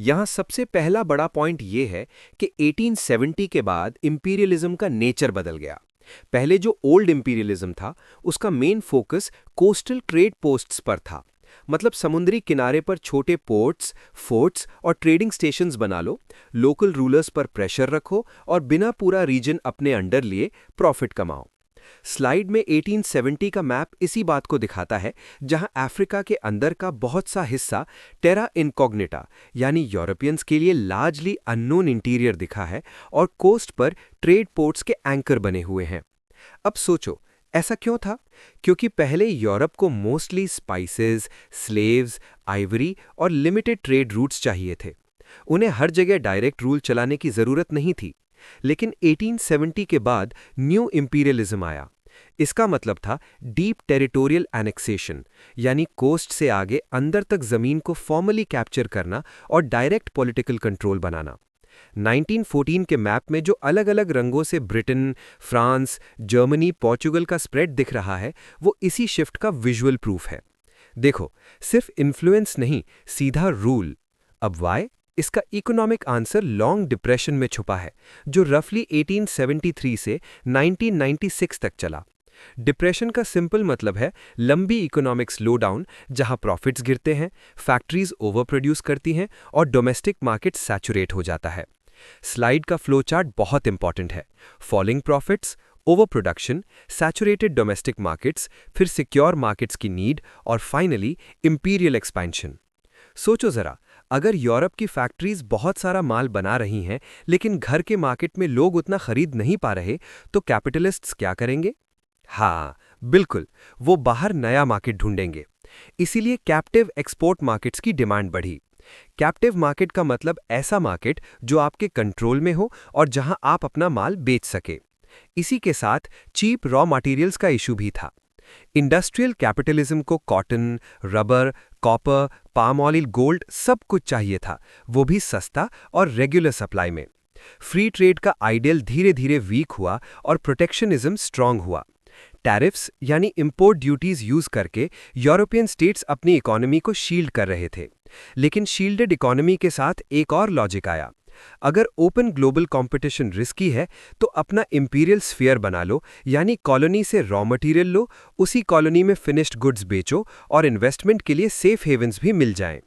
यहाँ सबसे पहला बड़ा पॉइंट ये है कि 1870 के बाद इंपीरियलिज्म का नेचर बदल गया। पहले जो ओल्ड इंपीरियलिज्म था, उसका main focus coastal trade posts पर था। मतलब समुद्री किनारे पर छोटे पोर्ट्स, फोर्ट्स और ट्रेडिंग स्टेशंस बना लो, लोकल रूलर्स पर प्रेशर रखो और बिना पूरा रीजन अपने अंडर लिए प्रॉफिट कमाओ। स्लाइड में 1870 का मैप इसी बात को दिखाता है, जहां अफ्रीका के अंदर का बहुत सा हिस्सा टेरा इनकॉग्निटा यानी यूरोपियंस के लिए लार्जली अननोन इंटीरियर दिखा है और कोस्ट पर ट्रेड पोर्ट्स के एंकर बने हुए हैं। अब सोचो, ऐसा क्यों था? क्योंकि पहले यूरोप को मोस्टली स्पाइसेस, स्लेव्स, आइवरी और लिमिटेड ट्रेड रूट्स चाहिए थे। उन्हें हर जगह डायरेक्ट रूल चलाने की जरूरत नहीं थी। लेकिन 1870 के बाद न्यू इंपीरियलिज्म आया। इसका मतलब था डीप टेरिटोरियल एनेक्सेशन, यानी कोस्ट से आगे अंदर तक जमीन को फॉर्मली कैप्चर करना और डायरेक्ट पॉलिटिकल कंट्रोल बनाना। 1914 के मैप में जो अलग-अलग रंगों से ब्रिटेन, फ्रांस, जर्मनी, पोर्चुगल का स्प्रेड दिख रहा है, वो इसी शिफ्ट का विजुअल प्रूफ है। देखो, सिर्फ इन्फ्लुएंस नहीं, सीधा रूल। अब वाई? इसका इकोनॉमिक आंसर लॉन्ग डिप्रेशन में छुपा है, जो रफली 1873 से 1996 तक चला। डिप्रेशन का सिंपल मतलब है लंबी इकोनॉमिक स्लोडाउन, जहां प्रॉफिट्स गिरते हैं, फैक्ट्रीज ओवर प्रोड्यूस करती हैं और डोमेस्टिक मार्केट सैचुरेट हो जाता है। स्लाइड का फ्लो चार्ट बहुत इंपॉर्टेंट है। Falling profits, over production, saturated domestic markets, फिर सिक्योर मार्केट्स की नीड और फाइनली इंपीरियल एक्सपेंशन। सोचो जरा, अगर यूरोप की फैक्ट्रीज बहुत सारा माल बना रही हैं, लेकिन घर के मार्केट में लोग उतना खरीद नहीं पा रहे, तो कैपिटलिस्ट्स क्या करेंगे? हाँ, बिल्कुल, वो बाहर नया मार्केट ढूंढेंगे। इसीलिए कैप्टिव एक्सपोर्ट मार्केट्स की डिमांड बढ़ी। कैप्टिव मार्केट का मतलब ऐसा मार्केट जो आपके कंट्रोल में हो और जहां आप अपना माल बेच सके। इसी के साथ चीप रॉ मटेरियल्स का इशू भी था। इंडस्ट्रियल कैपिटलिज्म को cotton, rubber, copper, palm oil, gold सब कुछ चाहिए था, वो भी सस्ता और रेगुलर सप्लाई में। फ्री ट्रेड का आइडियल धीरे धीरे वीक हुआ और प्रोटेक्शनिज्म स्ट्रांग हुआ। टैरिफ्स यानी इंपोर्ट ड्यूटीज यूज करके यूरोपियन स्टेट्स अपनी इकोनॉमी को शील्ड कर रहे थे। लेकिन शील्डेड इकोनॉमी के साथ एक और लॉजिक आया। अगर ओपन ग्लोबल कंपटीशन रिस्की है, तो अपना इंपीरियल स्फीयर बना लो, यानी कॉलोनी से रॉ मटेरियल लो, उसी कॉलोनी में फिनिश्ड गुड्स बेचो और इन्वेस्टमेंट के लिए सेफ हेवन्स भी मिल जाएं।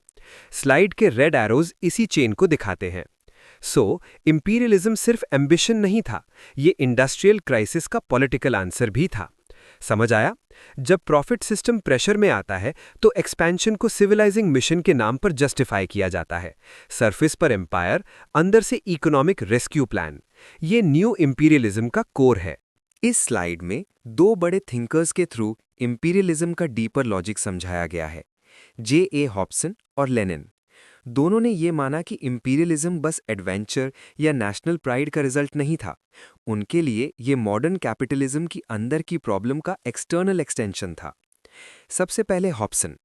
स्लाइड के रेड एरोज इसी चेन को दिखाते हैं। इंपीरियलिज्म सिर्फ एम्बिशन नहीं था, ये इंडस्ट्रियल क्राइसिस का पॉलिटिकल आंसर भी था। समझ आया? जब प्रॉफिट सिस्टम प्रेशर में आता है, तो एक्सपेंशन को सिविलाइजिंग मिशन के नाम पर जस्टिफाई किया जाता है। सरफेस पर एम्पायर, अंदर से इकोनॉमिक रेस्क्यू प्लान। ये न्यू इंपीरियलिज्म का कोर है। इस स्लाइड में दो बड़े थिंकर्स के थ्रू इंपीरियलिज्म का डीपर लॉजिक समझाया गया है, J.A. हॉब्सन और लेनिन। दोनों ने ये माना कि इंपीरियलिज्म बस एडवेंचर या नेशनल प्राइड का रिजल्ट नहीं था। उनके लिए ये मॉडर्न कैपिटलिज्म की अंदर की प्रॉब्लम का एक्सटर्नल एक्सटेंशन था। सबसे पहले हॉब्सन।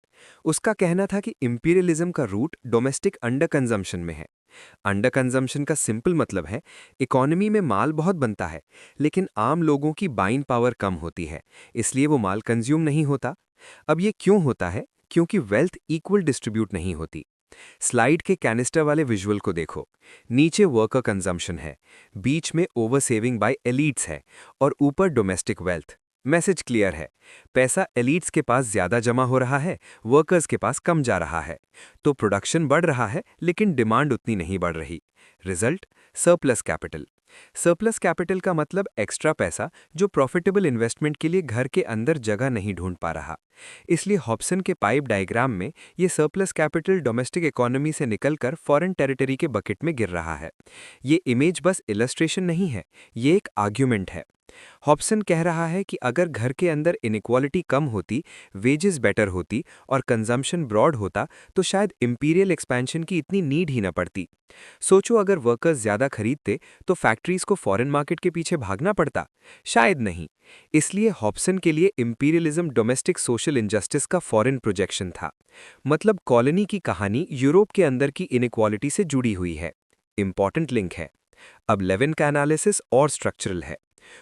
उसका कहना था कि इंपीरियलिज्म का रूट डोमेस्टिक अंडर कंजम्पशन में है। अंडर कंजम्पशन का सिंपल मतलब है इकोनॉमी में माल बहुत बनता है, लेकिन आम लोगों की बाइंग पावर कम होती है, इसलिए वो माल कंज्यूम नहीं होता। अब ये क्यों होता है? क्योंकि वेल्थ इक्वल डिस्ट्रीब्यूट नहीं होती। स्लाइड के कैनिस्टर वाले विजुअल को देखो। नीचे वर्कर कंजम्पशन है, बीच में ओवर सेविंग बाय एलीट्स है और ऊपर डोमेस्टिक वेल्थ। मैसेज क्लियर है, पैसा एलीट्स के पास ज्यादा जमा हो रहा है, वर्कर्स के पास कम जा रहा है। तो प्रोडक्शन बढ़ रहा है, लेकिन डिमांड उतनी नहीं बढ़ रही। Result, surplus capital. Surplus capital का मतलब एक्स्ट्रा पैसा जो प्रॉफिटेबल इन्वेस्टमेंट के लिए घर के अंदर जगह नहीं ढूंढ पा रहा। इसलिए हॉब्सन के पाइप डायग्राम में ये सरप्लस कैपिटल डोमेस्टिक इकोनॉमी से निकलकर फॉरेन टेरिटरी के बकेट में गिर रहा है। ये इमेज बस इलस्ट्रेशन नहीं है, ये एक आर्ग्यूमेंट है। हॉब्सन कह रहा है कि अगर घर के अंदर इनइक्वालिटी कम होती, वेजेस बेटर होती और कंजम्पशन ब्रॉड होता, तो शायद इंपीरियल एक्सपेंशन की इतनी नीड ही न पड़ती। सोचो, अगर वर्कर्स ज्यादा खरीदते तो फैक्ट्रीज को फॉरेन मार्केट के पीछे भागना पड़ता? शायद नहीं। इसलिए हॉब्सन के लिए इंपीरियलिज्म डोमेस्टिक सोशल इनजस्टिस का फॉरेन प्रोजेक्शन था। मतलब कॉलोनी की कहानी यूरोप के अंदर की इनइक्वालिटी से जुड़ी हुई है। इंपॉर्टेंट लिंक है। अब लेविन का एनालिसिस और स्ट्रक्चरल है।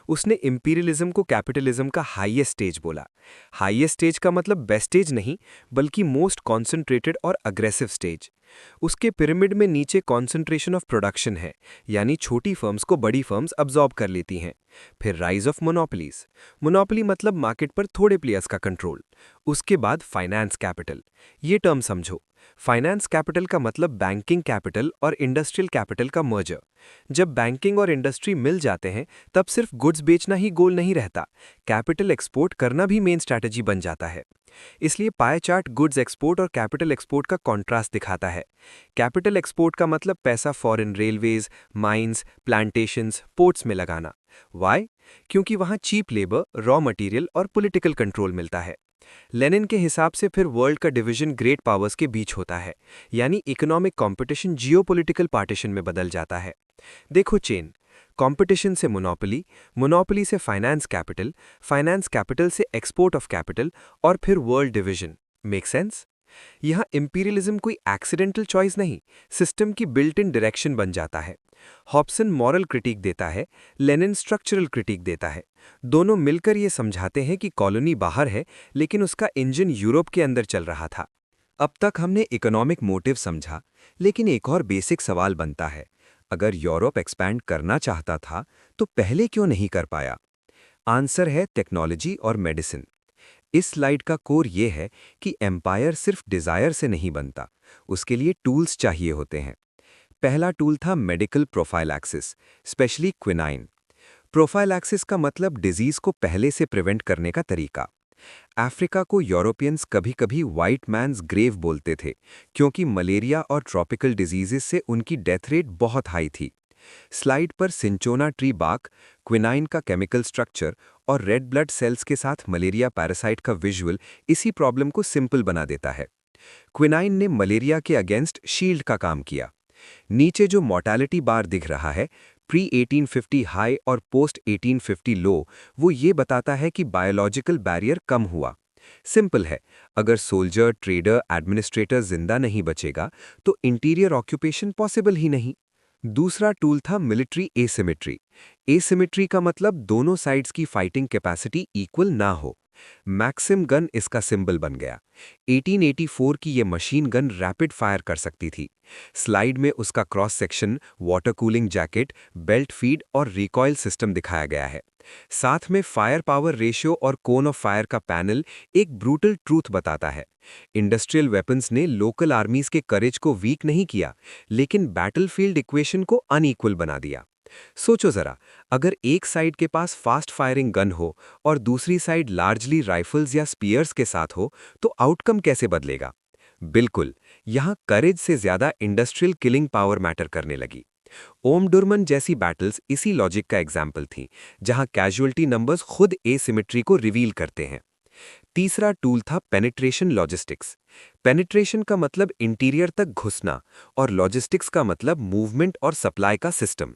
उसने इंपीरियलिज्म को कैपिटलिज्म का हाईएस्ट स्टेज बोला। हाईएस्ट स्टेज का मतलब बेस्ट स्टेज नहीं, बल्कि मोस्ट कॉन्सेंट्रेटेड और अग्रेसिव स्टेज। उसके पिरामिड में नीचे कॉन्सेंट्रेशन ऑफ प्रोडक्शन है, यानी छोटी फर्म्स को बड़ी फर्म्स अब्जॉर्ब कर लेती हैं। फिर राइज ऑफ मोनोपोलीज। मोनोपोली मतलब मार्केट पर थोड़े प्लेयर्स का कंट्रोल। उसके बाद फाइनेंस कैपिटल। ये टर्म समझो। फाइनेंस कैपिटल का मतलब बैंकिंग कैपिटल और इंडस्ट्रियल कैपिटल का मर्जर। जब बैंकिंग और इंडस्ट्री मिल जाते हैं तब सिर्फ गुड्स बेचना ही गोल नहीं रहता, कैपिटल एक्सपोर्ट करना भी मेन स्ट्रैटेजी बन जाता है। इसलिए पाई चार्ट गुड्स एक्सपोर्ट और कैपिटल एक्सपोर्ट का कॉन्ट्रास्ट दिखाता है। कैपिटल एक्सपोर्ट का मतलब पैसा foreign railways, mines, plantations, ports में लगाना। वाई? क्योंकि वहां चीप लेबर, रॉ मटेरियल और पॉलिटिकल कंट्रोल मिलता है। लेनिन के हिसाब से फिर वर्ल्ड का डिवीजन ग्रेट पावर्स के बीच होता है, यानी इकोनॉमिक कंपटीशन जियोपॉलिटिकल पार्टीशन में बदल जाता है। देखो चेन, कंपटीशन से मोनोपोली, मोनोपोली से फाइनेंस कैपिटल से एक्सपोर्ट ऑफ कैपिटल और फिर वर्ल्ड डिवीजन। Make sense? यहाँ इंपीरियलिज्म कोई एक्सीडेंटल चॉइस नहीं, सिस्टम की बिल्ट इन डायरेक्शन बन जाता है। हॉब्सन मॉरल क्रिटिक देता है, लेनिन स्ट्रक्चरल क्रिटिक देता है। दोनों मिलकर ये समझाते हैं कि कॉलोनी बाहर है लेकिन उसका इंजन यूरोप के अंदर चल रहा था। अब तक हमने इकोनॉमिक मोटिव समझा, लेकिन एक और बेसिक सवाल बनता है, अगर यूरोप एक्सपैंड करना चाहता था तो पहले क्यों नहीं कर पाया? आंसर है टेक्नोलॉजी और मेडिसिन। इस स्लाइड का कोर ये है कि एम्पायर सिर्फ डिजायर से नहीं बनता, उसके लिए टूल्स चाहिए होते हैं। पहला टूल था medical prophylaxis, specially quinine. Prophylaxis का मतलब डिजीज को पहले से प्रिवेंट करने का तरीका। अफ्रीका को यूरोपियंस कभी-कभी वाइट मैन्स ग्रेव बोलते थे, क्योंकि मलेरिया और ट्रॉपिकल डिजीजेस से उनकी डेथ रेट बहुत हाई थी। स्लाइड पर सिंचोना ट्री बार्क, क्विनाइन का केमिकल स्ट्रक्चर और रेड ब्लड सेल्स के साथ मलेरिया पैरासाइट का विजुअल इसी प्रॉब्लम को सिंपल बना देता है। क्विनाइन ने मलेरिया के अगेंस्ट शील्ड का काम किया। नीचे जो मोर्टेलिटी बार दिख रहा है, प्री 1850 हाई और पोस्ट 1850 लो, वो ये बताता है कि बायोलॉजिकल बैरियर कम हुआ। सिंपल है, अगर सोल्जर, ट्रेडर, एडमिनिस्ट्रेटर जिंदा नहीं बचेगा तो इंटीरियर ऑक्यूपेशन पॉसिबल ही नहीं। दूसरा टूल था मिलिट्री एसिमेट्री। एसिमेट्री का मतलब दोनों साइड्स की फाइटिंग कैपेसिटी इक्वल ना हो। मैक्सिम गन इसका सिंबल बन गया। 1884 की ये मशीन गन रैपिड फायर कर सकती थी। स्लाइड में उसका cross section, water cooling jacket, belt feed और रिकॉइल सिस्टम दिखाया गया है। साथ में फायर पावर रेशियो और कोन ऑफ फायर का पैनल एक ब्रूटल ट्रूथ बताता है। इंडस्ट्रियल वेपन्स ने लोकल आर्मीज के करेज को वीक नहीं किया, लेकिन बैटलफील्ड इक्वेशन को अनइक्वल बना दिया। सोचो जरा, अगर एक साइड के पास फास्ट फायरिंग गन हो और दूसरी साइड लार्जली राइफल्स या स्पीयर्स के साथ हो, तो आउटकम कैसे बदलेगा? बिल्कुल, यहाँ करेज से ज्यादा इंडस्ट्रियल किलिंग पावर मैटर करने लगी। ओमडुरमन जैसी बैटल्स इसी लॉजिक का एग्जाम्पल थी, जहां कैजुअल्टी नंबर्स खुद एसिमेट्री को रिवील करते हैं। तीसरा टूल था पेनिट्रेशन लॉजिस्टिक्स। पेनिट्रेशन का मतलब इंटीरियर तक घुसना और लॉजिस्टिक्स का मतलब मूवमेंट और सप्लाई का सिस्टम।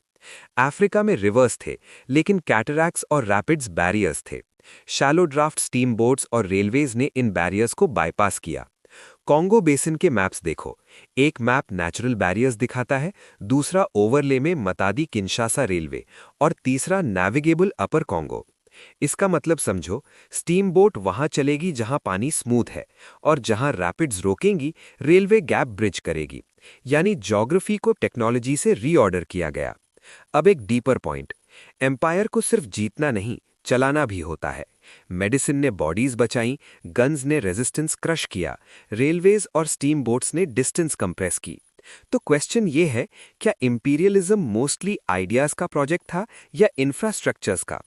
अफ्रीका में रिवर्स थे, लेकिन कैटरैक्ट्स और रैपिड्स बैरियर्स थे। शैलो ड्राफ्ट स्टीम बोट्स और रेलवेज ने इन बैरियर्स को बाईपास किया। कॉन्गो बेसिन के मैप्स देखो, एक मैप नेचुरल बैरियर्स दिखाता है, दूसरा ओवरले में मतादी किंशासा रेलवे और तीसरा नेविगेबल अपर कॉन्गो। इसका मतलब समझो, स्टीम बोट वहां चलेगी जहां पानी स्मूथ है और जहां रैपिड्स रोकेंगी रेलवे गैप ब्रिज करेगी। यानी ज्योग्राफी को टेक्नोलॉजी से रीऑर्डर किया गया। अब एक डीपर पॉइंट, एम्पायर को सिर्फ जीतना नहीं, चलाना भी होता है। मेडिसिन ने बॉडीज बचाई, गन्स ने रेजिस्टेंस क्रश किया, रेलवेज और स्टीम बोट्स ने डिस्टेंस कंप्रेस की। तो क्वेश्चन ये है, क्या इंपीरियलिज्म मोस्टली आइडियाज का प्रोजेक्ट था या इंफ्रास्ट्रक्चर्स का?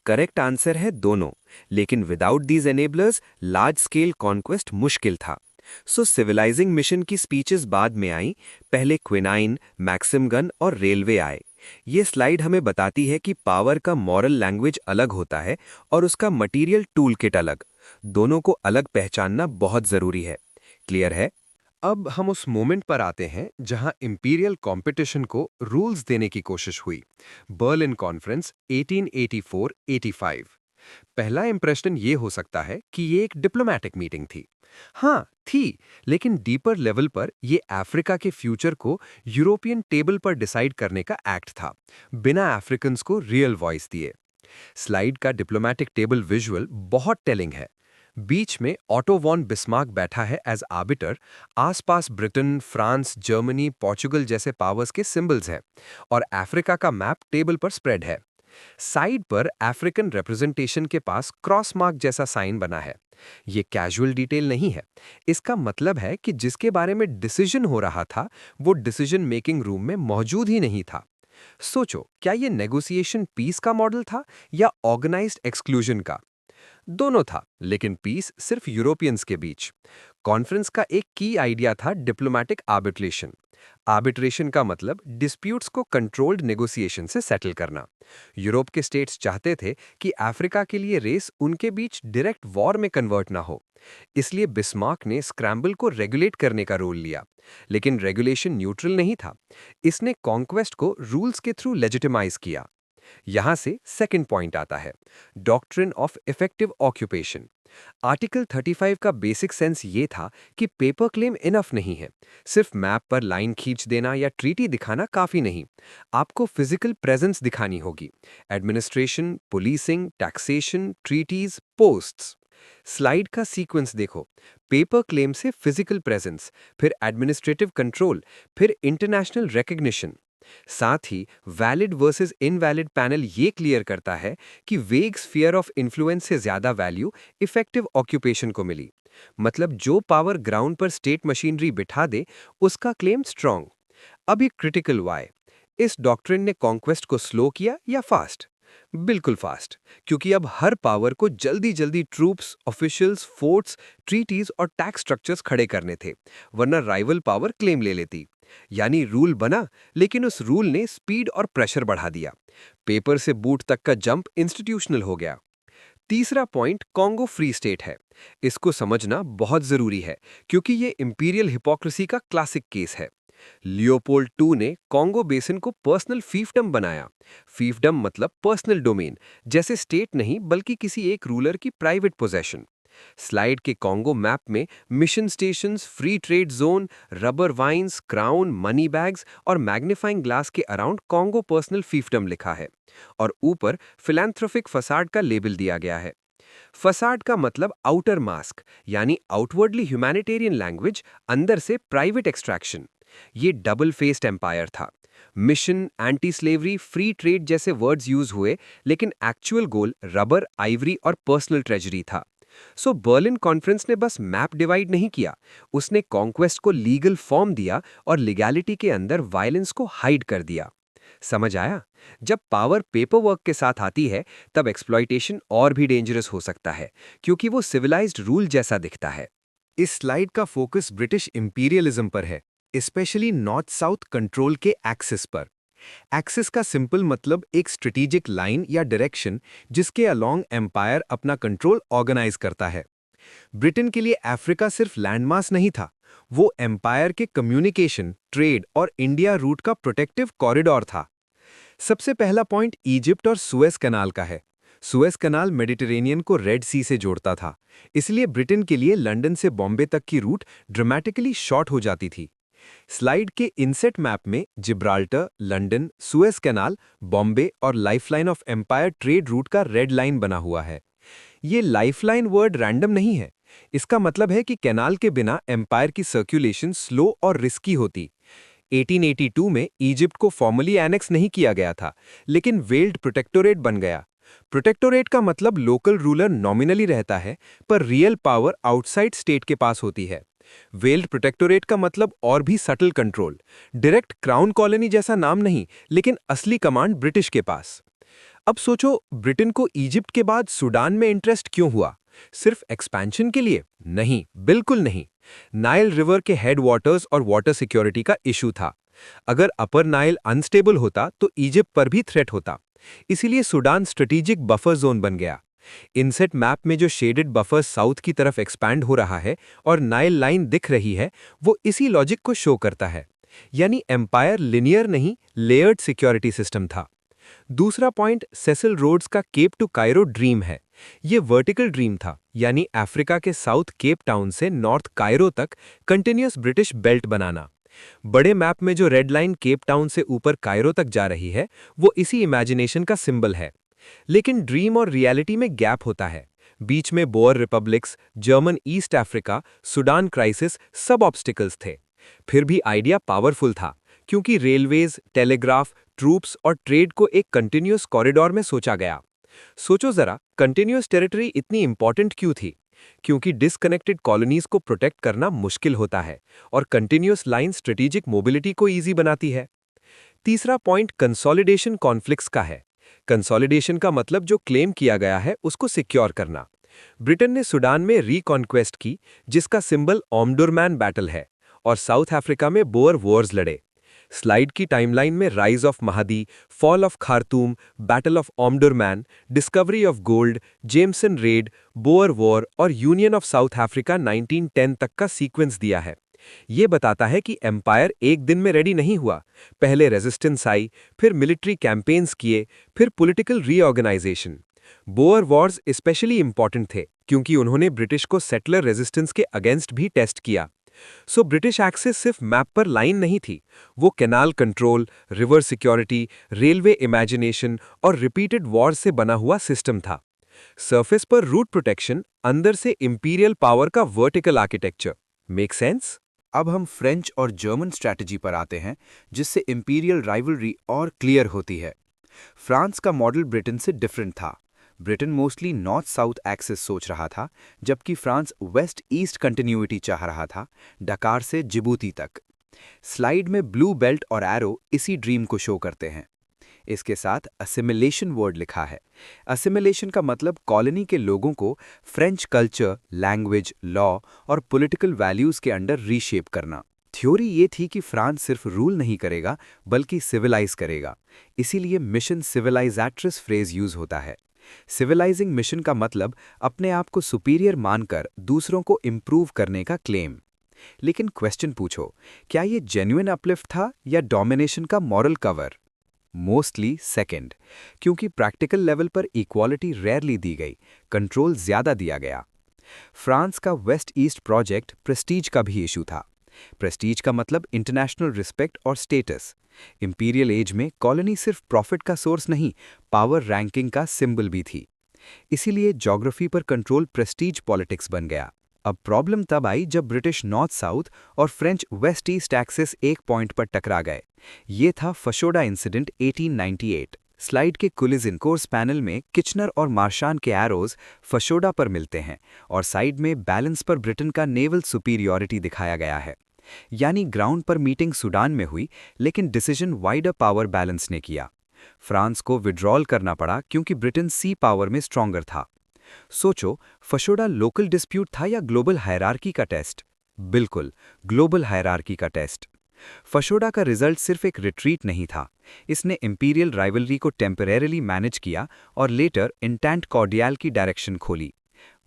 करेक्ट आंसर है दोनों, लेकिन without these enablers large scale conquest मुश्किल था। सो सिविलाइजिंग मिशन की स्पीचेस बाद में आई, पहले क्विनाइन, मैक्सिम गन और रेलवे आए। ये स्लाइड हमें बताती है कि पावर का मॉरल लैंग्वेज अलग होता है और उसका मटेरियल टूल किट अलग। दोनों को अलग पहचानना बहुत जरूरी है। क्लियर है? अब हम उस मोमेंट पर आते हैं जहां इंपीरियल कंपटीशन को रूल्स देने की कोशिश हुई। Berlin conference 1884-85। पहला इंप्रेशन ये हो सकता है कि ये एक डिप्लोमैटिक मीटिंग थी। हाँ थी, लेकिन डीपर लेवल पर ये अफ्रीका के फ्यूचर को यूरोपियन टेबल पर डिसाइड करने का एक्ट था, बिना अफ्रीकन्स को रियल वॉइस दिए। स्लाइड का डिप्लोमैटिक टेबल विजुअल बहुत टेलिंग है। बीच में ऑटो वॉन बिस्मार्क बैठा है एज आर्बिटर, आसपास ब्रिटेन, फ्रांस, जर्मनी, पोर्चुगल जैसे पावर्स के सिंबल्स हैं और अफ्रीका का मैप टेबल पर स्प्रेड है। साइड पर अफ्रीकन रिप्रेजेंटेशन के पास क्रॉस मार्क जैसा साइन बना है। ये कैजुअल डिटेल नहीं है। इसका मतलब है कि जिसके बारे में डिसीजन हो रहा था वो डिसीजन मेकिंग रूम में मौजूद ही नहीं था। सोचो, क्या ये नेगोशिएशन पीस का मॉडल था या ऑर्गेनाइज्ड एक्सक्लूजन का? दोनों था, लेकिन पीस सिर्फ यूरोपियंस के बीच। कॉन्फ्रेंस का एक की आइडिया था डिप्लोमैटिक आर्बिट्रेशन। आर्बिट्रेशन का मतलब डिस्प्यूट्स को कंट्रोल्ड नेगोशिएशन से सेटल करना। यूरोप के स्टेट्स चाहते थे कि अफ्रीका के लिए रेस उनके बीच डायरेक्ट वॉर में कन्वर्ट ना हो। इसलिए बिस्मार्क ने स्क्रैम्बल को रेगुलेट करने का रोल लिया, लेकिन रेगुलेशन न्यूट्रल नहीं था। इसने कॉन्क्वेस्ट को रूल्स के थ्रू लेजिटिमाइज किया। यहां से सेकंड पॉइंट आता है, doctrine of effective occupation. Article 35 का बेसिक सेंस ये था कि पेपर क्लेम इनफ नहीं है। सिर्फ मैप पर लाइन खींच देना या ट्रीटी दिखाना काफी नहीं, आपको फिजिकल प्रेजेंस दिखानी होगी। Administration, policing, taxation, treaties, posts. Slide का सीक्वेंस देखो, पेपर क्लेम से फिजिकल प्रेजेंस, फिर एडमिनिस्ट्रेटिव कंट्रोल, फिर इंटरनेशनल रिकग्निशन। साथ ही वैलिड वर्सेस इनवैलिड पैनल ये क्लियर करता है कि वेग स्फीयर ऑफ इन्फ्लुएंस से ज्यादा वैल्यू इफेक्टिव ऑक्यूपेशन को मिली। मतलब जो पावर ग्राउंड पर स्टेट मशीनरी बिठा दे उसका क्लेम स्ट्रांग। अब एक क्रिटिकल वाई, इस डॉक्ट्रिन ने कॉन्क्वेस्ट को स्लो किया या फास्ट? बिल्कुल फास्ट, क्योंकि अब हर पावर को जल्दी जल्दी ट्रूप्स, ऑफिशियल्स, फोर्ट्स, ट्रीटीज और टैक्स स्ट्रक्चर्स खड़े करने थे, वरना राइवल पावर क्लेम ले लेती। यानी रूल बना, लेकिन उस रूल ने स्पीड और प्रेशर बढ़ा दिया। पेपर से बूट तक का जंप इंस्टीट्यूशनल हो गया। तीसरा पॉइंट कॉन्गो फ्री स्टेट है। इसको समझना बहुत जरूरी है, क्योंकि ये इंपीरियल हिपोक्रेसी का क्लासिक केस है। लियोपोल्ड II ने कॉन्गो बेसिन को पर्सनल फीफडम बनाया। फीफडम मतलब पर्सनल डोमेन, जैसे स्टेट नहीं बल्कि किसी एक रूलर की प्राइवेट पोजेशन। स्लाइड के कॉन्गो मैप में mission stations, free trade zone, rubber vines, crown, money bags और मैग्नीफाइंग ग्लास के अराउंड कॉन्गो पर्सनल फीफडम लिखा है और ऊपर फिलैंथ्रोपिक फसाड का लेबल दिया गया है। फसाड का मतलब आउटर मास्क, यानी आउटवर्डली ह्यूमैनिटेरियन लैंग्वेज, अंदर से प्राइवेट एक्सट्रैक्शन। ये डबल फेस्ड एम्पायर था। Mission, anti slavery, free trade जैसे वर्ड्स यूज हुए, लेकिन एक्चुअल गोल रबर, आइवरी और पर्सनल ट्रेजरी था। सो बर्लिन कॉन्फ्रेंस ने बस मैप डिवाइड नहीं किया, उसने कॉन्क्वेस्ट को लीगल फॉर्म दिया और लीगैलिटी के अंदर वायलेंस को हाइड कर दिया। समझ आया? जब पावर पेपर वर्क के साथ आती है तब एक्सप्लॉइटेशन और भी डेंजरस हो सकता है, क्योंकि वो सिविलाइज्ड रूल जैसा दिखता है। इस स्लाइड का फोकस ब्रिटिश इंपीरियलिज्म पर है, स्पेशली नॉर्थ साउथ कंट्रोल के एक्सिस पर। एक्सिस का सिंपल मतलब एक स्ट्रेटेजिक लाइन या डायरेक्शन जिसके अलोंग एम्पायर अपना कंट्रोल ऑर्गेनाइज करता है। ब्रिटेन के लिए अफ्रीका सिर्फ लैंडमास नहीं था, वो एम्पायर के कम्युनिकेशन, ट्रेड और इंडिया रूट का प्रोटेक्टिव कॉरिडोर था। सबसे पहला पॉइंट इजिप्ट और सुएज कनाल का है। सुएज कनाल मेडिटेरेनियन को रेड सी से जोड़ता था, इसलिए ब्रिटेन के लिए लंदन से बॉम्बे तक की रूट ड्रामेटिकली शॉर्ट हो जाती थी। स्लाइड के इनसेट मैप में Gibraltar, London, Suez canal, Bombay और lifeline of empire trade route का रेड लाइन बना हुआ है। ये लाइफलाइन वर्ड रैंडम नहीं है। इसका मतलब है कि कैनाल के बिना एम्पायर की सर्कुलेशन स्लो और रिस्की होती। 1882 में इजिप्ट को फॉर्मली एनेक्स नहीं किया गया था, लेकिन वेल्ड प्रोटेक्टोरेट बन गया। प्रोटेक्टोरेट का मतलब लोकल रूलर नॉमिनली रहता है, पर रियल पावर आउटसाइड स्टेट के पास होती है। वेल्ड प्रोटेक्टोरेट का मतलब और भी subtle control, direct crown colony जैसा नाम नहीं, लेकिन असली कमांड ब्रिटिश के पास। अब सोचो, ब्रिटेन को इजिप्ट के बाद सूडान में इंटरेस्ट क्यों हुआ? सिर्फ एक्सपेंशन के लिए? नहीं, बिल्कुल नहीं। नाइल रिवर के हेड वाटर्स और वाटर सिक्योरिटी का इशू था। अगर अपर नाइल अनस्टेबल होता तो इजिप्ट पर भी थ्रेट होता। इसीलिए सूडान स्ट्रेटेजिक बफर जोन बन गया। इनसेट मैप में जो शेडेड बफर साउथ की तरफ एक्सपैंड हो रहा है और नाइल लाइन दिख रही है, वो इसी लॉजिक को शो करता है। यानी एम्पायर लिनियर नहीं, लेयर्ड सिक्योरिटी सिस्टम था। दूसरा पॉइंट सेसिल रोड्स का केप टू कायरो ड्रीम है। ये वर्टिकल ड्रीम था, यानी अफ्रीका के साउथ केप टाउन से नॉर्थ कायरो तक कंटिन्यूअस ब्रिटिश बेल्ट बनाना। बड़े मैप में जो रेड लाइन केप टाउन से ऊपर कायरो तक जा रही है, वो इसी इमेजिनेशन का सिंबल है। लेकिन ड्रीम और रियलिटी में गैप होता है। बीच में Boer republics, German East Africa, Sudan crisis सब ऑब्स्टिकल्स थे। फिर भी आइडिया पावरफुल था, क्योंकि रेलवेज, टेलीग्राफ, ट्रूप्स और ट्रेड को एक कंटिन्यूअस कॉरिडोर में सोचा गया। सोचो जरा, कंटिन्यूअस टेरिटरी इतनी इंपॉर्टेंट क्यों थी? क्योंकि डिसकनेक्टेड कॉलोनीज को प्रोटेक्ट करना मुश्किल होता है और कंटिन्यूअस लाइन स्ट्रेटेजिक मोबिलिटी को ईजी बनाती है। तीसरा पॉइंट कंसोलिडेशन कॉन्फ्लिक्ट्स का है। कंसोलिडेशन का मतलब जो क्लेम किया गया है उसको सिक्योर करना। ब्रिटेन ने सुडान में रीकॉन्क्वेस्ट की, जिसका सिंबल ओमडुरमैन बैटल है, और साउथ अफ्रीका में बोअर वॉर्स लड़े। स्लाइड की टाइमलाइन में rise of Mahdi, fall of Khartoum, battle of Omdurman, discovery of gold, Jameson raid, Boer war और यूनियन ऑफ साउथ अफ्रीका 1910 तक का सीक्वेंस दिया है। ये बताता है कि एम्पायर एक दिन में रेडी नहीं हुआ। पहले रेजिस्टेंस आई, फिर मिलिट्री कैंपेन्स किए, फिर political reorganisation. Boer wars specially important थे, क्योंकि उन्होंने ब्रिटिश को सेटलर रेजिस्टेंस के अगेंस्ट भी टेस्ट किया। सो ब्रिटिश एक्सेस सिर्फ मैप पर लाइन नहीं थी, वो canal control, river security, railway imagination और रिपीटेड वॉर से बना हुआ सिस्टम था। सरफेस पर रूट प्रोटेक्शन, अंदर से इंपीरियल पावर का वर्टिकल आर्किटेक्चर। Make sense? अब हम फ्रेंच और जर्मन स्ट्रैटेजी पर आते हैं, जिससे इंपीरियल राइवलरी और क्लियर होती है। फ्रांस का मॉडल ब्रिटेन से डिफरेंट था। Britain mostly north south axis सोच रहा था, जबकि फ्रांस वेस्ट ईस्ट कंटिन्यूटी चाह रहा था, डकार से जिबूती तक। स्लाइड में ब्लू बेल्ट और एरो इसी ड्रीम को शो करते हैं। इसके साथ असिमिलेशन वर्ड लिखा है। असिमिलेशन का मतलब कॉलोनी के लोगों को फ्रेंच कल्चर, लैंग्वेज, लॉ और पॉलिटिकल वैल्यूज के अंडर रीशेप करना। थ्योरी ये थी कि फ्रांस सिर्फ रूल नहीं करेगा, बल्कि सिविलाइज करेगा। इसीलिए मिशन सिविलाइजैट्रिस फ्रेज यूज होता है। सिविलाइजिंग मिशन का मतलब अपने आप को सुपीरियर मानकर दूसरों को इम्प्रूव करने का क्लेम। लेकिन क्वेश्चन पूछो, क्या ये जेन्युइन अपलिफ्ट था या डोमिनेशन का मॉरल कवर? मोस्टली सेकेंड, क्योंकि प्रैक्टिकल लेवल पर इक्वालिटी रेयरली दी गई, कंट्रोल ज्यादा दिया गया। फ्रांस का वेस्ट ईस्ट प्रोजेक्ट प्रेस्टीज का भी इशू था। प्रेस्टीज का मतलब इंटरनेशनल रिस्पेक्ट और स्टेटस। इंपीरियल एज में कॉलोनी सिर्फ प्रॉफिट का सोर्स नहीं, पावर रैंकिंग का सिंबल भी थी। इसीलिए ज्योग्राफी पर कंट्रोल प्रेस्टीज पॉलिटिक्स बन गया। अब प्रॉब्लम तब आई जब ब्रिटिश नॉर्थ साउथ और फ्रेंच वेस्ट ईस्ट एक्सिस एक पॉइंट पर टकरा गए। ये था फशोडा इंसिडेंट 1898। स्लाइड के कुलिजन कोर्स पैनल में किचनर और मार्शान के एरोज फशोडा पर मिलते हैं, और साइड में बैलेंस पर ब्रिटेन का नेवल सुपीरियॉरिटी दिखाया गया है। यानी ग्राउंड पर मीटिंग सुडान में हुई, लेकिन डिसीजन वाइडर पावर बैलेंस ने किया। फ्रांस को विड्रॉल करना पड़ा क्योंकि ब्रिटेन सी पावर में स्ट्रॉन्गर था। सोचो, फशोडा लोकल डिस्प्यूट था या ग्लोबल हायरार्की का टेस्ट? बिल्कुल, ग्लोबल हायरार्की का टेस्ट। फशोडा का रिजल्ट सिर्फ एक रिट्रीट नहीं था, इसने इंपीरियल राइवलरी को टेम्परेरली मैनेज किया और लेटर इंटेंट कॉर्डियल की डायरेक्शन खोली।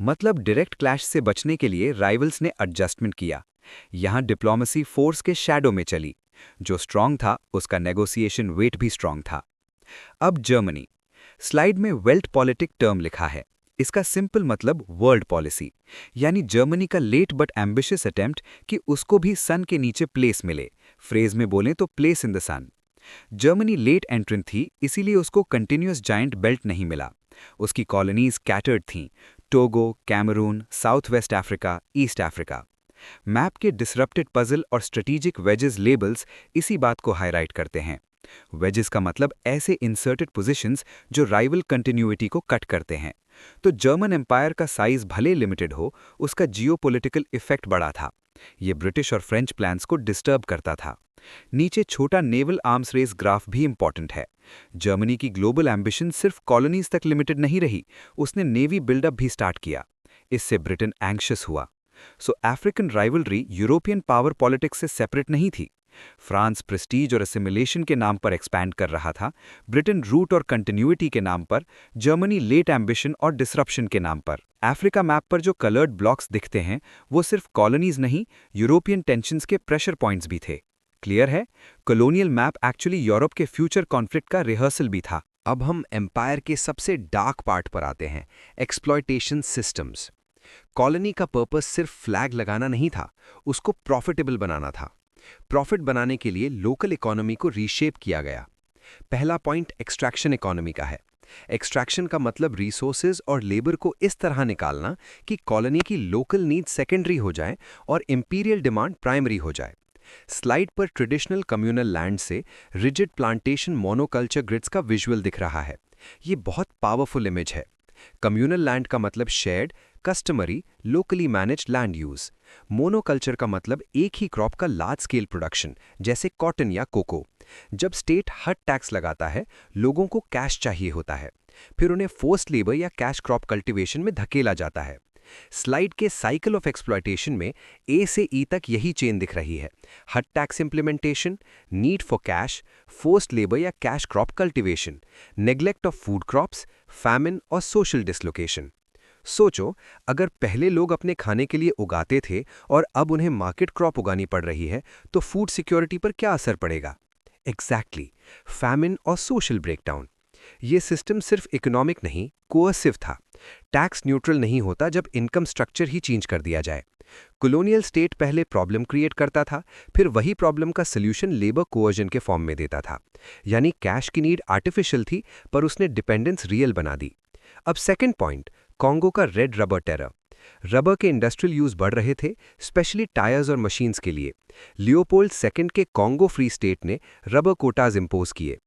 मतलब डायरेक्ट क्लैश से बचने के लिए राइवल्स ने एडजस्टमेंट किया। यहां डिप्लोमेसी फोर्स के शैडो में चली। जो स्ट्रांग था, उसका नेगोशिएशन वेट भी स्ट्रांग था। अब जर्मनी। स्लाइड में वेल्ट पॉलिटिक टर्म लिखा है। इसका सिंपल मतलब वर्ल्ड पॉलिसी, यानी जर्मनी का लेट बट एम्बिशियस अटेम्प्ट कि उसको भी सन के नीचे प्लेस मिले। फ्रेज में बोलें तो place in the sun. Germany late entrant थी, इसीलिए उसको कंटिन्यूअस जायंट बेल्ट नहीं मिला। उसकी कॉलोनीज स्कैटर्ड थीं, Togo, Cameroon, South West Africa, East Africa. Map के डिसरप्टेड पजल और स्ट्रेटेजिक वेजेस लेबल्स इसी बात को हाईलाइट करते हैं। वेजेस का मतलब ऐसे इंसर्टेड पोजीशंस जो राइवल कंटिन्यूटी को कट करते हैं। तो जर्मन एम्पायर का साइज भले लिमिटेड हो, उसका जियोपॉलिटिकल इफेक्ट बड़ा था। ये ब्रिटिश और फ्रेंच प्लान्स को डिस्टर्ब करता था। नीचे छोटा नेवल आर्म्स रेस ग्राफ भी इंपॉर्टेंट है। जर्मनी की ग्लोबल एम्बिशन सिर्फ कॉलोनीज तक लिमिटेड नहीं रही, उसने नेवी बिल्डअप भी स्टार्ट किया। इससे ब्रिटेन एंग्शियस हुआ। So African rivalry European power politics से सेपरेट नहीं थी। फ्रांस प्रेस्टीज और असिमिलेशन के नाम पर एक्सपैंड कर रहा था, ब्रिटेन रूट और कंटिन्यूटी के नाम पर, जर्मनी लेट एम्बिशन और डिसरप्शन के नाम पर। अफ्रीका मैप पर जो कलर्ड ब्लॉक्स दिखते हैं, वो सिर्फ कॉलोनीज नहीं, यूरोपियन टेंशन्स के प्रेशर पॉइंट्स भी थे। क्लियर है? कॉलोनियल मैप एक्चुअली यूरोप के फ्यूचर कॉन्फ्लिक्ट का रिहर्सल भी था। अब हम एम्पायर के सबसे डार्क पार्ट पर आते हैं, एक्सप्लॉयटेशन सिस्टम्स। कॉलोनी का पर्पस सिर्फ फ्लैग लगाना नहीं था, उसको प्रॉफिटेबल बनाना था। प्रॉफिट बनाने के लिए लोकल इकोनॉमी को रीशेप किया गया। पहला पॉइंट एक्सट्रैक्शन इकोनॉमी का है। एक्सट्रैक्शन का मतलब रिसोर्सेज और लेबर को इस तरह निकालना कि कॉलोनी की लोकल नीड सेकेंडरी हो जाए और इंपीरियल डिमांड प्राइमरी हो जाए। स्लाइड पर ट्रेडिशनल कम्युनल लैंड से रिजिड प्लांटेशन मोनोकल्चर ग्रिड्स का विजुअल दिख रहा है। ये बहुत पावरफुल इमेज है। कम्युनल लैंड का मतलब shared, customary, locally managed land use. Monoculture का मतलब एक ही क्रॉप का लार्ज स्केल प्रोडक्शन, जैसे कॉटन या कोको। जब स्टेट हट टैक्स लगाता है, लोगों को कैश चाहिए होता है, फिर उन्हें फोर्स्ड लेबर या कैश क्रॉप कल्टीवेशन में धकेला जाता है। स्लाइड के साइकिल ऑफ एक्सप्लॉयटेशन में ए से ई तक यही चेन दिख रही है। Hut tax implementation, need for cash, forced labour या cash crop cultivation, neglect of food crops, famine और सोशल डिसलोकेशन। सोचो, अगर पहले लोग अपने खाने के लिए उगाते थे और अब उन्हें मार्केट क्रॉप उगानी पड़ रही है, तो फूड सिक्योरिटी पर क्या असर पड़ेगा? एग्जैक्टली, फैमिन और सोशल ब्रेकडाउन। ये सिस्टम सिर्फ इकोनॉमिक नहीं, कोअर्सिव था। टैक्स न्यूट्रल नहीं होता जब इनकम स्ट्रक्चर ही चेंज कर दिया जाए। कॉलोनियल स्टेट पहले प्रॉब्लम क्रिएट करता था, फिर वही प्रॉब्लम का सल्यूशन लेबर कोअर्जन के फॉर्म में देता था। यानी कैश की नीड आर्टिफिशियल थी, पर उसने डिपेंडेंस रियल बना दी। अब सेकंड पॉइंट, कॉन्गो का रेड रबर टेरर। रबर के इंडस्ट्रियल यूज बढ़ रहे थे, स्पेशली टायर्स और मशीन्स के लिए। लियोपोल्ड सेकंड के कॉन्गो फ्री स्टेट ने रबर कोटाज इंपोज किए।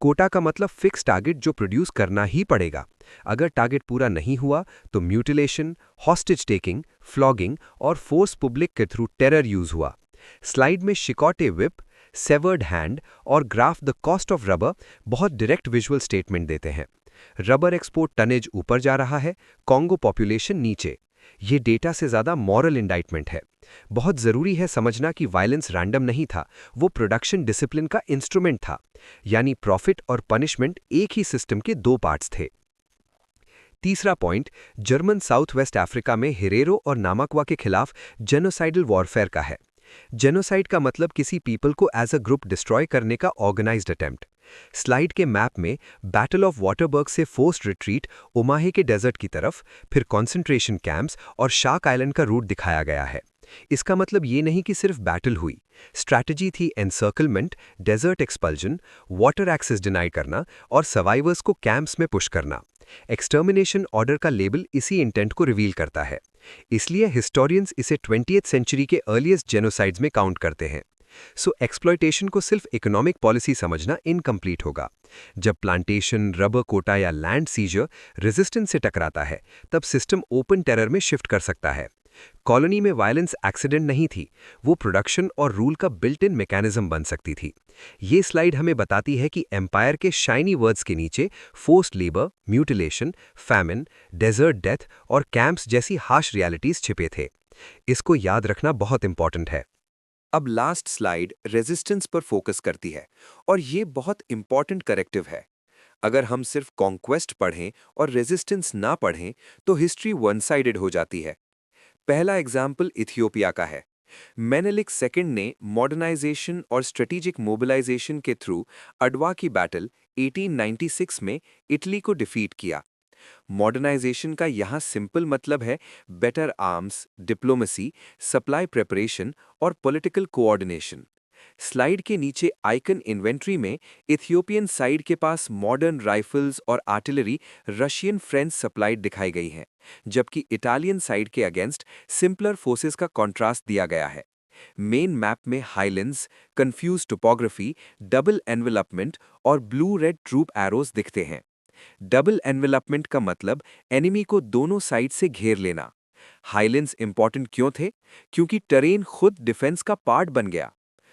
कोटा का मतलब फिक्स टारगेट जो प्रोड्यूस करना ही पड़ेगा। अगर टारगेट पूरा नहीं हुआ तो म्यूटिलेशन, हॉस्टेज टेकिंग, फ्लॉगिंग और फोर्स पब्लिक के थ्रू टेरर यूज हुआ। स्लाइड में शिकॉटे विप, सेवर्ड हैंड और graph the cost of rubber बहुत डायरेक्ट विजुअल स्टेटमेंट देते हैं। रबर एक्सपोर्ट टनेज ऊपर जा रहा है, कॉन्गो पॉपुलेशन नीचे। ये डेटा से ज़्यादा मॉरल इंडाइटमेंट है। बहुत ज़रूरी है समझना कि वायलेंस रैंडम नहीं था, वो प्रोडक्शन डिसिप्लिन का इंस्ट्रूमेंट था। यानी प्रॉफिट और पनिशमेंट एक ही सिस्टम के दो पार्ट्स थे। तीसरा point, German south West Africa में हेरेरो और नामाक्वा के खिलाफ जेनोसाइडल वॉरफेयर का है। जेनोसाइड का मतलब किसी पीपल को एज अ ग्रुप डिस्ट्रॉय करने का ऑर्गेनाइज्ड अटेम्प्ट। स्लाइड के मैप में बैटल ऑफ वाटरबर्ग से फोर्स्ड रिट्रीट ओमाहे के डेजर्ट की तरफ, फिर कॉन्सेंट्रेशन कैंप्स और शार्क आइलैंड का रूट दिखाया गया है। इसका मतलब ये नहीं कि सिर्फ बैटल हुई, स्ट्रैटेजी थी encirclement, desert expulsion, water access deny करना और सर्वाइवर्स को कैंप्स में पुश करना। एक्सटर्मिनेशन ऑर्डर का लेबल इसी इंटेंट को रिवील करता है। इसलिए हिस्टोरियंस इसे 20वीं सेंचुरी के अर्लीस्ट जेनोसाइड्स में काउंट करते हैं। सो एक्सप्लॉयटेशन को सिर्फ इकोनॉमिक पॉलिसी समझना इनकम्प्लीट होगा। जब प्लांटेशन, रबर कोटा या लैंड सीजर रेजिस्टेंस से टकराता है, तब सिस्टम ओपन टेरर में शिफ्ट कर सकता है। कॉलोनी में वायलेंस एक्सीडेंट नहीं थी, वो प्रोडक्शन और रूल का बिल्ट इन मैकेनिज्म बन सकती थी। ये स्लाइड हमें बताती है कि एम्पायर के शाइनी वर्ड्स के नीचे forced labour, mutilation, famine, desert death और कैंप्स जैसी हार्श रियलिटीज छिपे थे। इसको याद रखना बहुत इंपॉर्टेंट है। अब लास्ट स्लाइड रेजिस्टेंस पर फोकस करती है, और ये बहुत इंपॉर्टेंट करेक्टिव है। अगर हम सिर्फ कॉन्क्वेस्ट पढ़ें और रेजिस्टेंस ना पढ़ें, तो हिस्ट्री वन साइडेड हो जाती है। पहला एग्जाम्पल इथियोपिया का है। मेनेलिक सेकंड ने मॉडर्नाइजेशन और स्ट्रेटेजिक मोबिलाइजेशन के थ्रू अडवा की बैटल 1896 में इटली को डिफीट किया। मॉडर्नाइजेशन का यहाँ सिंपल मतलब है better arms, diplomacy, supply preparation और पॉलिटिकल कोऑर्डिनेशन। स्लाइड के नीचे आइकन इन्वेंट्री में इथियोपियन साइड के पास मॉडर्न राइफल्स और आर्टिलरी रशियन फ्रेंच सप्लाइड दिखाई गई हैं, जबकि इटालियन साइड के अगेंस्ट सिंपलर फोर्सेस का कॉन्ट्रास्ट दिया गया है। मेन मैप में हाईलैंड्स, कंफ्यूज टोपोग्राफी, डबल एनवेलपमेंट और ब्लू रेड ट्रूप एरोज दिखते हैं। डबल एनवेलपमेंट का मतलब एनिमी को दोनों साइड से घेर लेना। हाईलैंड्स इंपॉर्टेंट क्यों थे? क्योंकि टरेन खुद डिफेंस का पार्ट बन गया।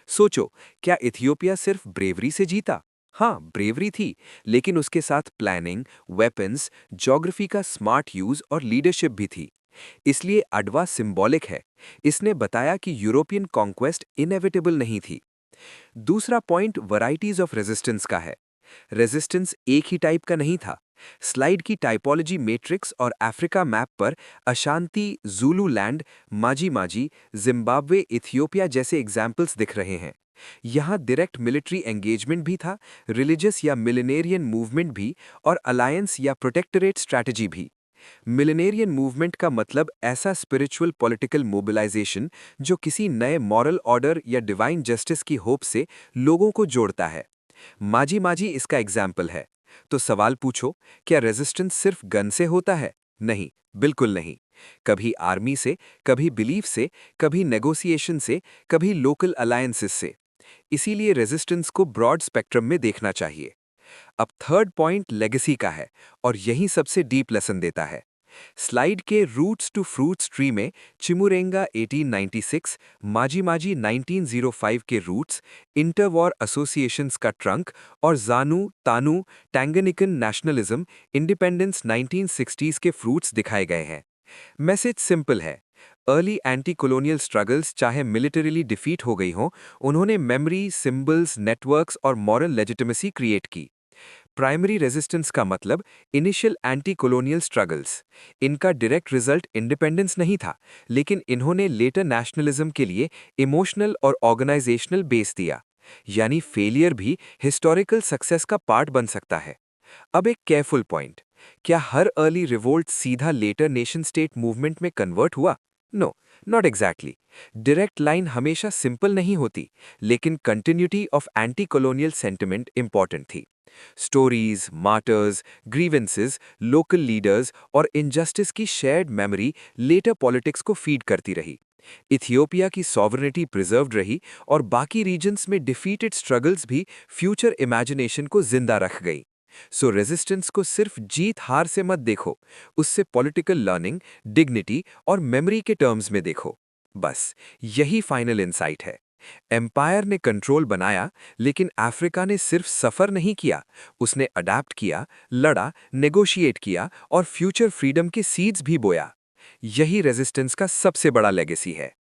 सोचो, क्या इथियोपिया सिर्फ ब्रेवरी से जीता? हाँ, ब्रेवरी थी, लेकिन उसके साथ प्लानिंग, वेपन्स, ज्योग्राफी का स्मार्ट यूज और लीडरशिप भी थी। इसलिए अडवा सिंबॉलिक है। इसने बताया कि यूरोपियन कॉन्क्वेस्ट इनएविटेबल नहीं थी। दूसरा पॉइंट वैराइटीज ऑफ रेजिस्टेंस का है। रेजिस्टेंस एक ही टाइप का नहीं था। स्लाइड की टाइपोलॉजी मैट्रिक्स और अफ्रीका मैप पर अशांति, ज़ूलू लैंड, माजी माजी, जिम्बाब्वे, इथियोपिया जैसे एग्जाम्पल्स दिख रहे हैं। यहाँ डायरेक्ट मिलिट्री एंगेजमेंट भी था, रिलीजियस या मिलेनेरियन मूवमेंट भी, और अलायंस या प्रोटेक्टरेट स्ट्रैटेजी भी। मिलेनेरियन मूवमेंट का मतलब ऐसा स्पिरिचुअल पॉलिटिकल मोबिलाइजेशन जो किसी नए मॉरल ऑर्डर या डिवाइन जस्टिस की होप से लोगों को जोड़ता है। माजी माजी इसका एग्जाम्पल है। तो सवाल पूछो, क्या रेजिस्टेंस सिर्फ गन से होता है? नहीं, बिल्कुल नहीं। कभी आर्मी से, कभी बिलीफ से, कभी नेगोशिएशन से, कभी लोकल अलायंसेस से। इसीलिए रेजिस्टेंस को ब्रॉड स्पेक्ट्रम में देखना चाहिए। अब थर्ड पॉइंट लेगेसी का है, और यही सबसे डीप लेसन देता है। स्लाइड के रूट्स टू फ्रूट्स ट्री में चिमुरेंगा 1896, माजी माजी 1905 के रूट्स, इंटरवॉर एसोसिएशंस का ट्रंक और जानू, तानू, टैंगनिकन नेशनलिज्म, इंडिपेंडेंस 1960s के फ्रूट्स दिखाए गए हैं। मैसेज सिंपल है। अर्ली एंटी कॉलोनियल स्ट्रगल्स चाहे मिलिटरीली डिफीट हो गई हों, उन्होंने मेमोरी, सिंबल्स, नेटवर्क्स और मॉरल लेजिटिमेसी क्रिएट की। प्राइमरी रेजिस्टेंस का मतलब इनिशियल एंटी कॉलोनियल स्ट्रगल्स। इनका डायरेक्ट रिजल्ट इंडिपेंडेंस नहीं था, लेकिन इन्होंने लेटर नेशनलिज्म के लिए इमोशनल और ऑर्गेनाइजेशनल बेस दिया। यानी फेलियर भी हिस्टोरिकल सक्सेस का पार्ट बन सकता है। अब एक केयरफुल पॉइंट, क्या हर अर्ली रिवोल्ट सीधा लेटर नेशन स्टेट मूवमेंट में कन्वर्ट हुआ? No, not exactly. Direct line हमेशा सिंपल नहीं होती, लेकिन continuity of anti colonial sentiment important थी। Stories, martyrs, grievances, local leaders और इनजस्टिस की शेयर्ड मेमोरी लेटर पॉलिटिक्स को फीड करती रही। इथियोपिया की सॉवरेनिटी प्रिजर्व्ड रही और बाकी रीजन्स में डिफीटेड स्ट्रगल्स भी फ्यूचर इमेजिनेशन को जिंदा रख गई। सो रेजिस्टेंस को सिर्फ जीत हार से मत देखो, उससे पॉलिटिकल लर्निंग, डिग्निटी और मेमोरी के टर्म्स में देखो। बस यही फाइनल इंसाइट है। एम्पायर ने कंट्रोल बनाया, लेकिन अफ्रीका ने सिर्फ सफर नहीं किया, उसने अडैप्ट किया, लड़ा, नेगोशिएट किया और फ्यूचर फ्रीडम के सीड्स भी बोया। यही रेजिस्टेंस का सबसे बड़ा लेगेसी है।